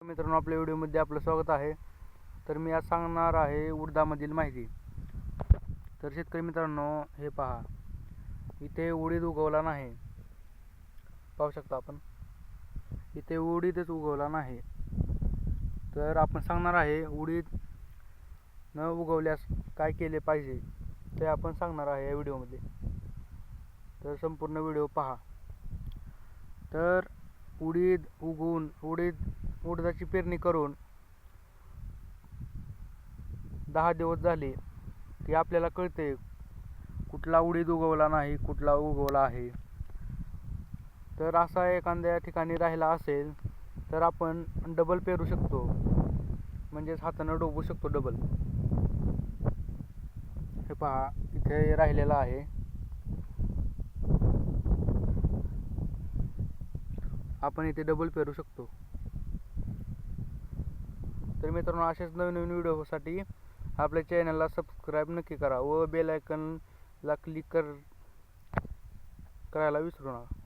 मित्रांनो, आपल्या व्हिडिओमध्ये आपलं स्वागत आहे. तर मी आज सांगणार आहे उडदामधील माहिती. तर शेतकरी मित्रांनो, हे पहा, इथे उडीद उगवला नाही. पाहू शकता आपण, इथे उडीदच उगवला नाही. तर आपण सांगणार आहे उडीद न उगवल्यास काय केले पाहिजे ते आपण सांगणार आहे या व्हिडिओमध्ये. तर संपूर्ण व्हिडिओ पहा. तर उडीद उगवून उडदाची पेरणी करून 10 दिवस झाले की आपल्याला कळते कुठला उडीद उगवला नाही, कुठला उगवला आहे. तर असा एखाद्या ठिकाणी राहिला असेल तर आपण डबल पेरू शकतो, म्हणजेच हातानं डोबू शकतो डबल. हे पहा, इथे राहिलेला आहे. आपण इथे डबल पेरू शकतो. तर मित्रांनो, असेच नवीन नवीन व्हिडिओसाठी आपल्या चॅनलला सबस्क्राईब नक्की करा व बेल आयकॉनला क्लिक करायला विसरू नका.